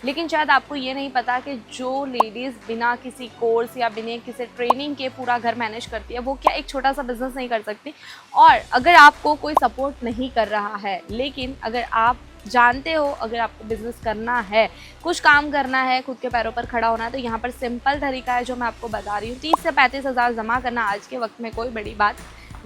लेकिन शायद आपको ये नहीं पता कि जो लेडीज़ बिना किसी कोर्स या बिना किसी ट्रेनिंग के पूरा घर मैनेज करती है वो क्या एक छोटा सा बिजनेस नहीं कर सकती। और अगर आपको कोई सपोर्ट नहीं कर रहा है, लेकिन अगर आप जानते हो अगर आपको बिज़नेस करना है, कुछ काम करना है, खुद के पैरों पर खड़ा होना है, तो यहाँ पर सिंपल तरीका है जो मैं आपको बता रही हूँ। 30 से 35 हज़ार जमा करना आज के वक्त में कोई बड़ी बात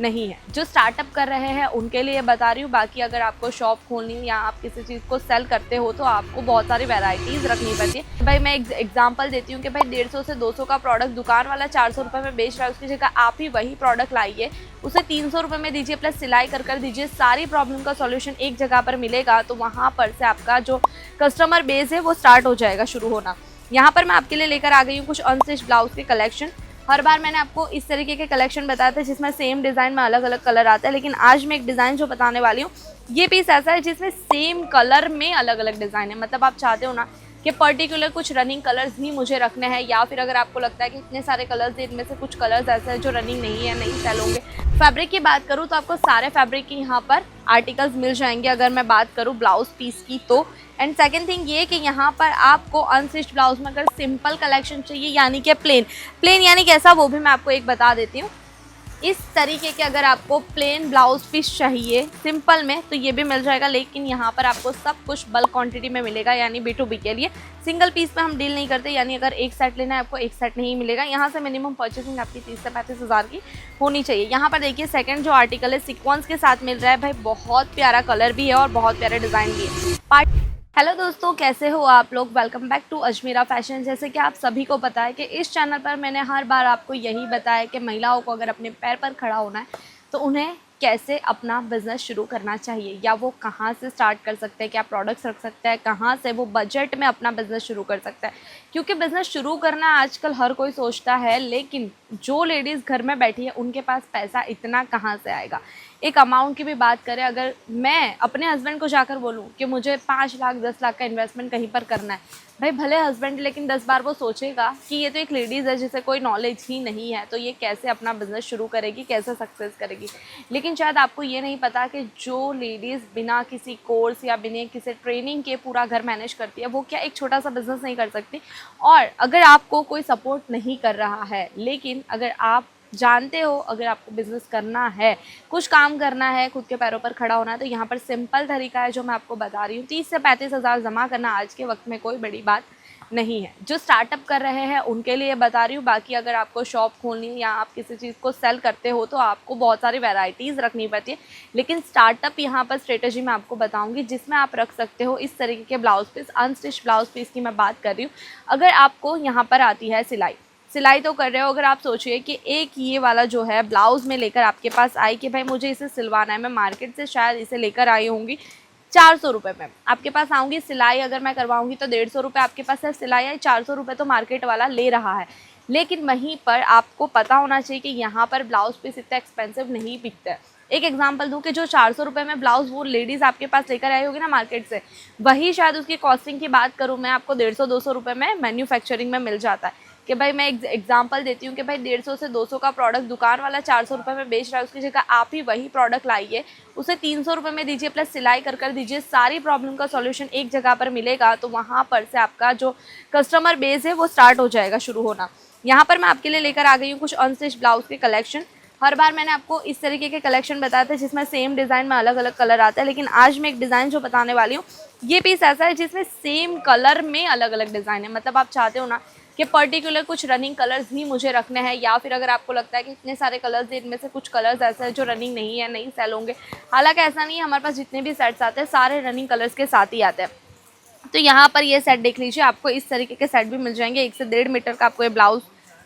नहीं है। जो स्टार्टअप कर रहे हैं उनके लिए बता रही हूँ, बाकी अगर आपको शॉप खोलनी है या आप किसी चीज़ को सेल करते हो तो आपको बहुत सारी वैरायटीज़ रखनी पड़ती है। भाई मैं एग्जांपल देती हूँ कि भाई 150 से 200 का प्रोडक्ट दुकान वाला 400 रुपये में बेच रहा है, उसकी जगह आप ही वही प्रोडक्ट लाइए, उसे 300 रुपये में दीजिए, प्लस सिलाई कर दीजिए, सारी प्रॉब्लम का सॉल्यूशन एक जगह पर मिलेगा। तो वहाँ पर से आपका जो कस्टमर बेस है वो स्टार्ट हो जाएगा, शुरू होना। यहाँ पर मैं आपके लिए लेकर आ गई हूँ कुछ अनस्टिच ब्लाउज के कलेक्शन। हर बार मैंने आपको इस तरीके के कलेक्शन बताया था जिसमें सेम डिज़ाइन में अलग अलग कलर आता है, लेकिन आज मैं एक डिज़ाइन जो बताने वाली हूँ, ये पीस ऐसा है जिसमें सेम कलर में अलग अलग डिज़ाइन है। मतलब आप चाहते हो ना कि पर्टिकुलर कुछ रनिंग कलर्स ही मुझे रखने हैं, या फिर अगर आपको लगता है कि इतने सारे कलर्स हैं, इनमें से कुछ कलर्स ऐसे हैं जो रनिंग नहीं है, नहीं सेल होंगे। फैब्रिक की बात करूँ तो आपको सारे फैब्रिक के यहाँ पर आर्टिकल्स मिल जाएंगे अगर मैं बात करूँ ब्लाउज पीस की तो। एंड सेकेंड थिंग ये कि यहाँ पर आपको अनस्टिच ब्लाउज में अगर सिंपल कलेक्शन चाहिए, यानी कि प्लेन यानी कैसा, वो भी मैं आपको एक बता देती हूँ। इस तरीके के अगर आपको प्लेन ब्लाउज पीस चाहिए सिंपल में तो ये भी मिल जाएगा, लेकिन यहाँ पर आपको सब कुछ बल्क क्वांटिटी में मिलेगा, यानी B2B के लिए। सिंगल पीस पे हम डील नहीं करते, यानी अगर एक सेट लेना है आपको एक सेट नहीं मिलेगा। यहाँ से मिनिमम परचेसिंग आपकी 30 से 35 हज़ार की होनी चाहिए। यहाँ पर देखिए सेकंड जो आर्टिकल है सीक्वेंस के साथ मिल रहा है। भाई बहुत प्यारा कलर भी है और बहुत प्यारा डिज़ाइन भी है। हेलो दोस्तों, कैसे हो आप लोग। Welcome back to Ajmera fashion. जैसे कि आप सभी को पता है कि इस चैनल पर मैंने हर बार आपको यही बताया कि महिलाओं को अगर अपने पैर पर खड़ा होना है तो उन्हें कैसे अपना बिज़नेस शुरू करना चाहिए, या वो कहाँ से स्टार्ट कर सकते हैं, क्या प्रोडक्ट्स रख सकते हैं, कहाँ से वो बजट में अपना बिज़नेस शुरू कर सकता है। क्योंकि बिज़नेस शुरू करना आजकल हर कोई सोचता है, लेकिन जो लेडीज़ घर में बैठी है उनके पास पैसा इतना कहाँ से आएगा। एक अमाउंट की भी बात करें, अगर मैं अपने हस्बैंड को जाकर बोलूँ कि मुझे 5 लाख 10 लाख का इन्वेस्टमेंट कहीं पर करना है, भाई भले हस्बैंड, लेकिन 10 बार वो सोचेगा कि ये तो एक लेडीज़ है जिसे कोई नॉलेज ही नहीं है, तो ये कैसे अपना बिज़नेस शुरू करेगी, कैसे सक्सेस करेगी। लेकिन शायद आपको ये नहीं पता कि जो लेडीज़ बिना किसी कोर्स या बिना किसी ट्रेनिंग के पूरा घर मैनेज करती है वो क्या एक छोटा सा बिज़नेस नहीं कर सकती। और अगर आपको कोई सपोर्ट नहीं कर रहा है, लेकिन अगर आप जानते हो अगर आपको बिज़नेस करना है, कुछ काम करना है, खुद के पैरों पर खड़ा होना है, तो यहाँ पर सिंपल तरीका है जो मैं आपको बता रही हूँ। 30 से 35 हज़ार जमा करना आज के वक्त में कोई बड़ी बात नहीं है। जो स्टार्टअप कर रहे हैं उनके लिए बता रही हूँ, बाकी अगर आपको शॉप खोलनी है या आप किसी चीज़ को सेल करते हो तो आपको बहुत सारी वैरायटीज़ रखनी पड़ती है। लेकिन स्टार्टअप यहाँ पर स्ट्रेटजी मैं आपको बताऊँगी जिसमें आप रख सकते हो इस तरीके के blouse piece. Unstitch blouse piece की मैं बात कर रही हूँ। अगर आपको यहाँ पर आती है सिलाई तो कर रहे हो, अगर आप सोचिए कि एक ये वाला जो है ब्लाउज़ में लेकर आपके पास आई कि भाई मुझे इसे सिलवाना है, मैं मार्केट से शायद इसे लेकर आई होंगी 400 रुपये में, आपके पास आऊँगी, सिलाई अगर मैं करवाऊँगी तो 150 रुपये आपके पास है, सिलाई है 400 रुपये तो मार्केट वाला ले रहा है। लेकिन वहीं पर आपको पता होना चाहिए कि यहाँ पर ब्लाउज़ पीस इतना एक्सपेंसिव नहीं बिकता है। एक एग्जांपल दूँ कि जो 400 रुपये में ब्लाउज़ वो लेडीज़ आपके पास लेकर आई होगी ना मार्केट से, वही शायद उसकी कॉस्टिंग की बात करूँ मैं आपको 150-200 रुपये में मैन्युफैक्चरिंग में मिल जाता है। कि भाई मैं एग्जांपल देती हूँ कि भाई 150 से 200 का प्रोडक्ट दुकान वाला 400 रुपये में बेच रहा है, उसकी जगह आप ही वही प्रोडक्ट लाइए, उसे 300 रुपये में दीजिए, प्लस सिलाई कर दीजिए, सारी प्रॉब्लम का सॉल्यूशन एक जगह पर मिलेगा। तो वहाँ पर से आपका जो कस्टमर बेस है वो स्टार्ट हो जाएगा, शुरू होना। यहाँ पर मैं आपके लिए लेकर आ गई हूँ कुछ अनस्टिच ब्लाउज के कलेक्शन। हर बार मैंने आपको इस तरीके के कलेक्शन बताया था जिसमें सेम डिज़ाइन में अलग अलग कलर आता है, लेकिन आज मैं एक डिज़ाइन जो बताने वाली हूँ, ये पीस ऐसा है जिसमें सेम कलर में अलग अलग डिज़ाइन है। मतलब आप चाहते हो ना कि पर्टिकुलर कुछ रनिंग कलर्स ही मुझे रखने हैं, या फिर अगर आपको लगता है कि इतने सारे कलर्स हैं, इनमें से कुछ कलर्स ऐसे हैं जो रनिंग नहीं है, नहीं सेल होंगे। हालांकि ऐसा नहीं है, हमारे पास जितने भी सेट्स आते हैं सारे रनिंग कलर्स के साथ ही आते हैं। तो यहाँ पर ये सेट देख लीजिए, आपको इस तरीके के सेट भी मिल जाएंगे। 1 से 1.5 मीटर का आपको ये ब्लाउज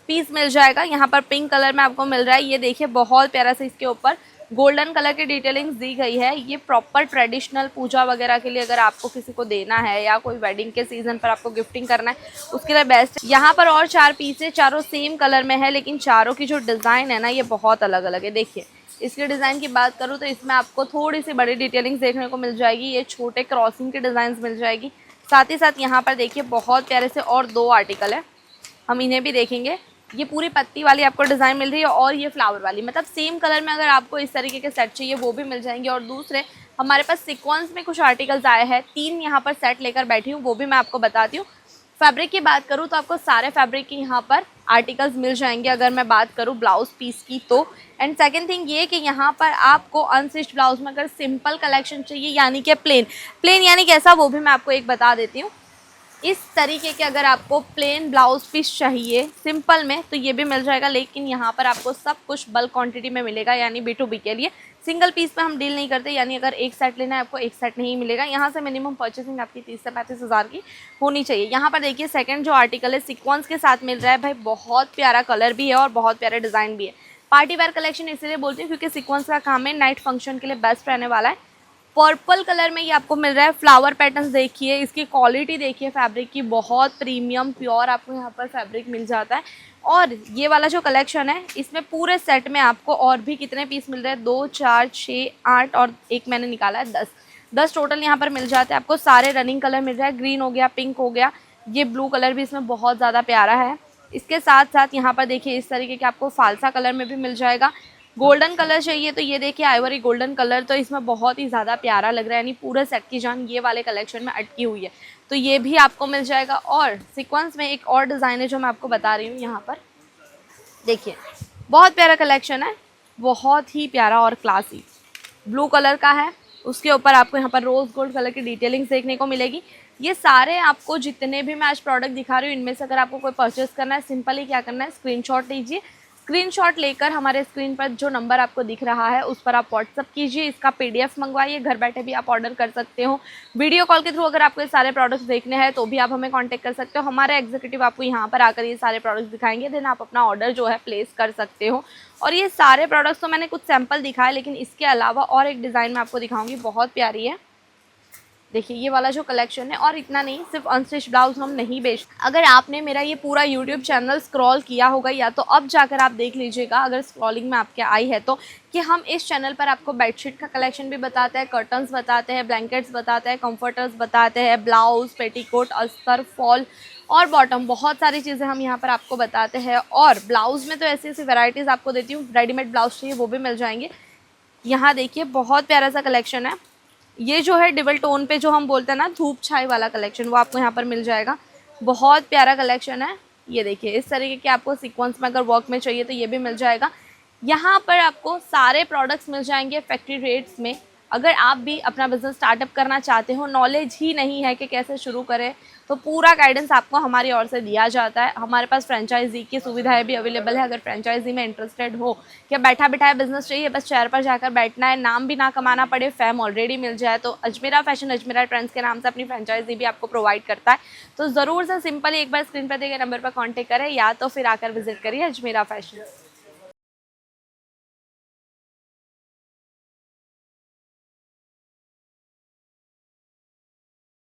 पीस मिल जाएगा। यहाँ पर पिंक कलर में आपको मिल रहा है, ये देखिए बहुत प्यारा से इसके ऊपर गोल्डन कलर की डिटेलिंग्स दी गई है। ये प्रॉपर ट्रेडिशनल पूजा वगैरह के लिए अगर आपको किसी को देना है या कोई वेडिंग के सीजन पर आपको गिफ्टिंग करना है उसके लिए बेस्ट है। यहाँ पर और 4 पीस है, चारों सेम कलर में है, लेकिन चारों की जो डिज़ाइन है ना ये बहुत अलग अलग है। देखिए इसके डिज़ाइन की बात करूँ तो इसमें आपको थोड़ी सी बड़ी डिटेलिंग्स देखने को मिल जाएगी, ये छोटे क्रॉसिंग की डिज़ाइन मिल जाएगी। साथ ही साथ यहाँ पर देखिए बहुत प्यारे से और 2 आर्टिकल है, हम इन्हें भी देखेंगे। ये पूरी पत्ती वाली आपको डिज़ाइन मिल रही है और ये फ्लावर वाली, मतलब सेम कलर में अगर आपको इस तरीके के सेट चाहिए वो भी मिल जाएंगे। और दूसरे हमारे पास सीक्वेंस में कुछ आर्टिकल्स आए हैं, 3 यहाँ पर सेट लेकर बैठी हूँ, वो भी मैं आपको बताती हूँ। फैब्रिक की बात करूँ तो आपको सारे फैब्रिक के यहाँ पर आर्टिकल्स मिल जाएंगे अगर मैं बात करूँ ब्लाउज पीस की तो। एंड सेकंड थिंग ये कि यहाँ पर आपको अनस्टिच्ड ब्लाउज में अगर सिंपल कलेक्शन चाहिए यानी कि प्लेन यानी कैसा, वो भी मैं आपको एक बता देती हूँ। इस तरीके के अगर आपको प्लेन ब्लाउज पीस चाहिए सिंपल में तो ये भी मिल जाएगा, लेकिन यहाँ पर आपको सब कुछ बल्क क्वांटिटी में मिलेगा, यानी B2B के लिए। सिंगल पीस पे हम डील नहीं करते, यानी अगर एक सेट लेना है आपको एक सेट नहीं मिलेगा। यहाँ से मिनिमम परचेसिंग आपकी 30 से 35 हज़ार की होनी चाहिए। यहाँ पर देखिए सेकंड जो आर्टिकल है सीक्वेंस के साथ मिल रहा है भाई, बहुत प्यारा कलर भी है और बहुत प्यारा डिज़ाइन भी है। पार्टी वेयर कलेक्शन इसलिए बोलती हूँ क्योंकि सीक्वेंस का काम है, नाइट फंक्शन के लिए बेस्ट रहने वाला है। पर्पल कलर में ये आपको मिल रहा है। फ्लावर पैटर्न्स देखिए, इसकी क्वालिटी देखिए फैब्रिक की, बहुत प्रीमियम प्योर आपको यहाँ पर फैब्रिक मिल जाता है। और ये वाला जो कलेक्शन है इसमें पूरे सेट में आपको और भी कितने पीस मिल रहे हैं, 2 4 6 8 और एक मैंने निकाला है 10 टोटल यहाँ पर मिल जाते हैं आपको। सारे रनिंग कलर मिल रहा है, ग्रीन हो गया, पिंक हो गया, ये ब्लू कलर भी इसमें बहुत ज़्यादा प्यारा है। इसके साथ साथ यहाँ पर देखिए इस तरीके के आपको फालसा कलर में भी मिल जाएगा। गोल्डन कलर चाहिए तो ये देखिए आइवरी गोल्डन कलर, तो इसमें बहुत ही ज़्यादा प्यारा लग रहा है, यानी पूरे सेट की जान ये वाले कलेक्शन में अटकी हुई है, तो ये भी आपको मिल जाएगा। और सीक्वेंस में एक और डिज़ाइन है जो मैं आपको बता रही हूँ, यहाँ पर देखिए बहुत प्यारा कलेक्शन है, बहुत ही प्यारा और क्लासी ब्लू कलर का है। उसके ऊपर आपको यहाँ पर रोज़ गोल्ड कलर की डिटेलिंग्स देखने को मिलेगी। ये सारे आपको जितने भी मैं आज प्रोडक्ट दिखा रही हूँ इनमें से अगर आपको कोई परचेस करना है, सिंपली क्या करना है, स्क्रीनशॉट लीजिए। स्क्रीनशॉट लेकर हमारे स्क्रीन पर जो नंबर आपको दिख रहा है उस पर आप व्हाट्सअप कीजिए, इसका PDF मंगवाइए, घर बैठे भी आप ऑर्डर कर सकते हो। वीडियो कॉल के थ्रू अगर आपको ये सारे प्रोडक्ट्स देखने हैं तो भी आप हमें कांटेक्ट कर सकते हो। हमारे एग्जीक्यूटिव आपको यहाँ पर आकर ये सारे प्रोडक्ट्स दिखाएंगे, देन आप अपना ऑर्डर जो है प्लेस कर सकते हो। और ये सारे प्रोडक्ट्स तो मैंने कुछ सैम्पल दिखाए, लेकिन इसके अलावा और एक डिज़ाइन मैं आपको दिखाऊँगी, बहुत प्यारी है। देखिए ये वाला जो कलेक्शन है, और इतना नहीं, सिर्फ अनस्टिच ब्लाउज हम नहीं बेचते। अगर आपने मेरा ये पूरा यूट्यूब चैनल स्क्रॉल किया होगा या तो अब जाकर आप देख लीजिएगा, अगर स्क्रॉलिंग में आपके आई है तो, कि हम इस चैनल पर आपको बेडशीट का कलेक्शन भी बताते हैं, कर्टन्स बताते हैं, ब्लैंकेट्स बताते हैं, कंफर्टर्स बताते हैं, ब्लाउज, पेटीकोट, अस्तर, फॉल और बॉटम, बहुत सारी चीज़ें हम यहाँ पर आपको बताते हैं। और ब्लाउज़ में तो ऐसी ऐसी वेराइटीज़ आपको देती हूँ, रेडीमेड ब्लाउज चाहिए वो भी मिल जाएंगे। यहाँ देखिए बहुत प्यारा सा कलेक्शन है, ये जो है डबल टोन पे जो हम बोलते हैं ना धूप छाई वाला कलेक्शन, वो आपको यहाँ पर मिल जाएगा। बहुत प्यारा कलेक्शन है। ये देखिए इस तरीके के आपको सीक्वेंस में अगर वर्क में चाहिए तो ये भी मिल जाएगा। यहाँ पर आपको सारे प्रोडक्ट्स मिल जाएंगे फैक्ट्री रेट्स में। अगर आप भी अपना बिजनेस स्टार्टअप करना चाहते हो, नॉलेज ही नहीं है कि कैसे शुरू करें, तो पूरा गाइडेंस आपको हमारी ओर से दिया जाता है। हमारे पास फ्रेंचाइजी की सुविधाएं भी अवेलेबल है। अगर फ्रेंचाइजी में इंटरेस्टेड हो कि बैठा बिठाया बिजनेस चाहिए, बस चेयर पर जाकर बैठना है, नाम भी ना कमाना पड़े, फैम ऑलरेडी मिल जाए, तो अजमेरा फैशन, अजमेरा ट्रेंड्स के नाम से अपनी फ्रेंचाइजी भी आपको प्रोवाइड करता है। तो ज़रूर से सिंपली एक बार स्क्रीन पर दिए गए नंबर पर कॉन्टेक्ट करें या तो फिर आकर विजिट करिए अजमेरा फैशन।